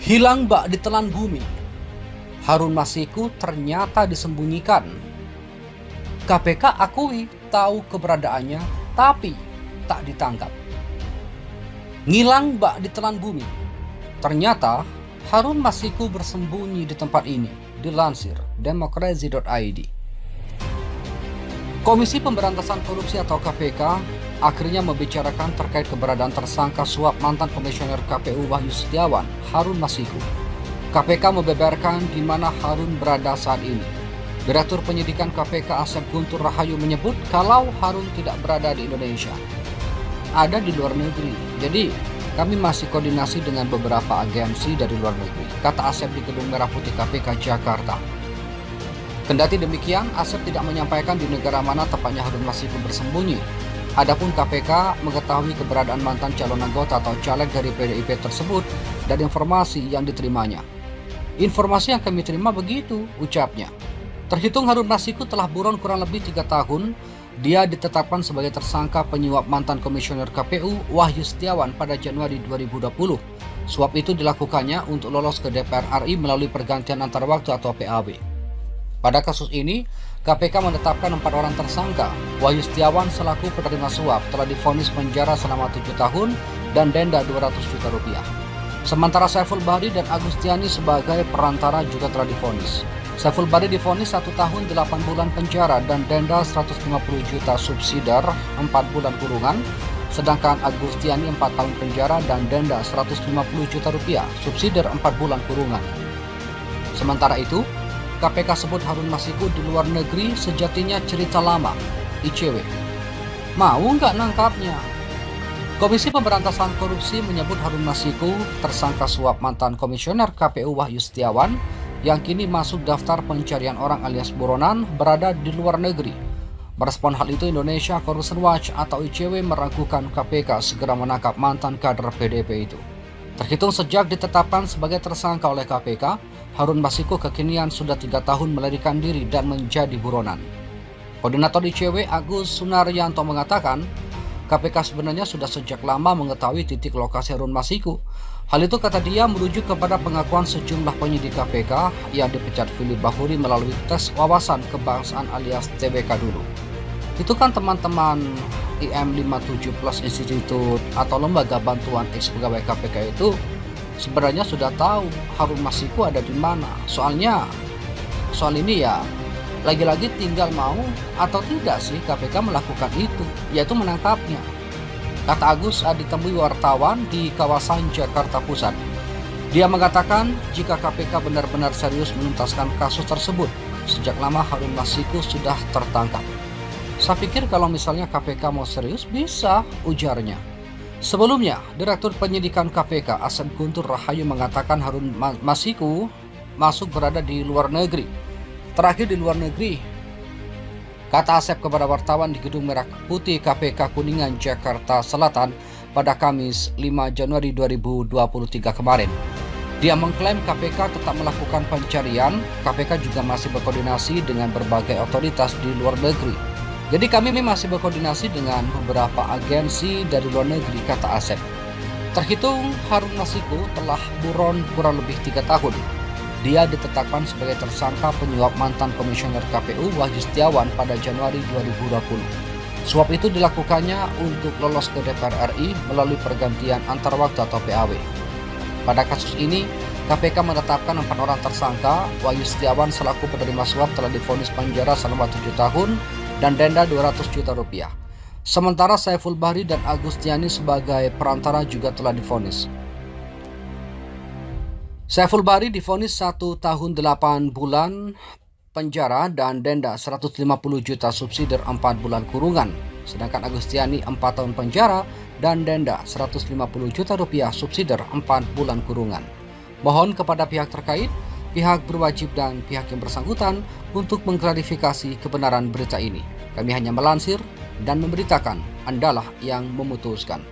Hilang bak ditelan bumi. Harun Masiku ternyata disembunyikan. KPK akui tahu keberadaannya, tapi tak ditangkap. Ngilang bak ditelan bumi. Ternyata Harun Masiku bersembunyi di tempat ini, dilansir demokrasi.id. Komisi Pemberantasan Korupsi atau KPK akhirnya membicarakan terkait keberadaan tersangka suap mantan komisioner KPU Wahyu Setiawan, Harun Masiku. KPK membeberkan di mana Harun berada saat ini. Direktur Penyidikan KPK Asep Guntur Rahayu menyebut kalau Harun tidak berada di Indonesia, ada di luar negeri. Jadi kami masih koordinasi dengan beberapa agensi dari luar negeri, kata Asep di Gedung Merah Putih KPK Jakarta. Kendati demikian, Asep tidak menyampaikan di negara mana tepatnya Harun Masiku bersembunyi. Adapun KPK mengetahui keberadaan mantan calon anggota atau caleg dari PDIP tersebut dan informasi yang diterimanya. Informasi yang kami terima begitu, ucapnya. Terhitung Harun Masiku telah buron kurang lebih 3 tahun, dia ditetapkan sebagai tersangka penyuap mantan komisioner KPU Wahyu Setiawan pada Januari 2020. Suap itu dilakukannya untuk lolos ke DPR RI melalui pergantian antar waktu atau PAW. Pada kasus ini, KPK menetapkan 4 orang tersangka. Wahyu Setiawan selaku penerima suap telah divonis penjara selama 7 tahun dan denda 200 juta rupiah. Sementara Saiful Bahri dan Agustiani sebagai perantara juga telah divonis. Saiful Bahri divonis 1 tahun 8 bulan penjara dan denda 150 juta subsidiar 4 bulan kurungan, sedangkan Agustiani 4 tahun penjara dan denda 150 juta rupiah subsidiar 4 bulan kurungan. Sementara itu, KPK sebut Harun Masiku di luar negeri sejatinya cerita lama, ICW. Mau nggak nangkapnya? Komisi Pemberantasan Korupsi menyebut Harun Masiku, tersangka suap mantan komisioner KPU Wahyu Setiawan, yang kini masuk daftar pencarian orang alias buronan, berada di luar negeri. Merespon hal itu, Indonesia Corruption Watch atau ICW meragukan KPK segera menangkap mantan kader PDIP itu. Terhitung sejak ditetapkan sebagai tersangka oleh KPK, Harun Masiku kekinian sudah 3 tahun melarikan diri dan menjadi buronan. Koordinator ICW Agus Sunaryanto mengatakan, KPK sebenarnya sudah sejak lama mengetahui titik lokasi Harun Masiku. Hal itu, kata dia, merujuk kepada pengakuan sejumlah penyidik KPK yang dipecat Firly Bahuri melalui tes wawasan kebangsaan alias TBK dulu. Itu kan teman-teman IM57 Plus Institute atau Lembaga Bantuan Ex Pegawai KPK itu sebenarnya sudah tahu Harun Masiku ada di mana. Soal ini ya lagi-lagi tinggal mau atau tidak sih KPK melakukan itu, yaitu menangkapnya, kata Agus ditemui wartawan di kawasan Jakarta Pusat. Dia mengatakan jika KPK benar-benar serius menuntaskan kasus tersebut, sejak lama Harun Masiku sudah tertangkap. Saya pikir kalau misalnya KPK mau serius bisa, ujarnya. Sebelumnya, Direktur Penyidikan KPK Asep Guntur Rahayu mengatakan Harun Masiku masuk berada di luar negeri. Terakhir di luar negeri, kata Asep kepada wartawan di Gedung Merah Putih KPK Kuningan, Jakarta Selatan pada Kamis 5 Januari 2023 kemarin. Dia mengklaim KPK tetap melakukan pencarian, KPK juga masih berkoordinasi dengan berbagai otoritas di luar negeri. Jadi kami masih berkoordinasi dengan beberapa agensi dari luar negeri, kata Asep. Terhitung Harun Masiku telah buron kurang lebih 3 tahun. Dia ditetapkan sebagai tersangka penyuap mantan komisioner KPU Wahyu Setiawan pada Januari 2020. Suap itu dilakukannya untuk lolos ke DPR RI melalui pergantian antar waktu atau PAW. Pada kasus ini, KPK menetapkan 4 orang tersangka. Wahyu Setiawan selaku penerima suap telah divonis penjara selama 7 tahun dan denda 200 juta rupiah. Sementara Saiful Bahri dan Agustiani sebagai perantara juga telah divonis. Saiful Bahri divonis 1 tahun 8 bulan penjara dan denda 150 juta subsidiar 4 bulan kurungan. Sedangkan Agustiani 4 tahun penjara dan denda 150 juta rupiah subsidiar 4 bulan kurungan. Mohon kepada pihak terkait, pihak berwajib dan pihak yang bersangkutan untuk mengklarifikasi kebenaran berita ini. Kami hanya melansir dan memberitakan, Andalah yang memutuskan.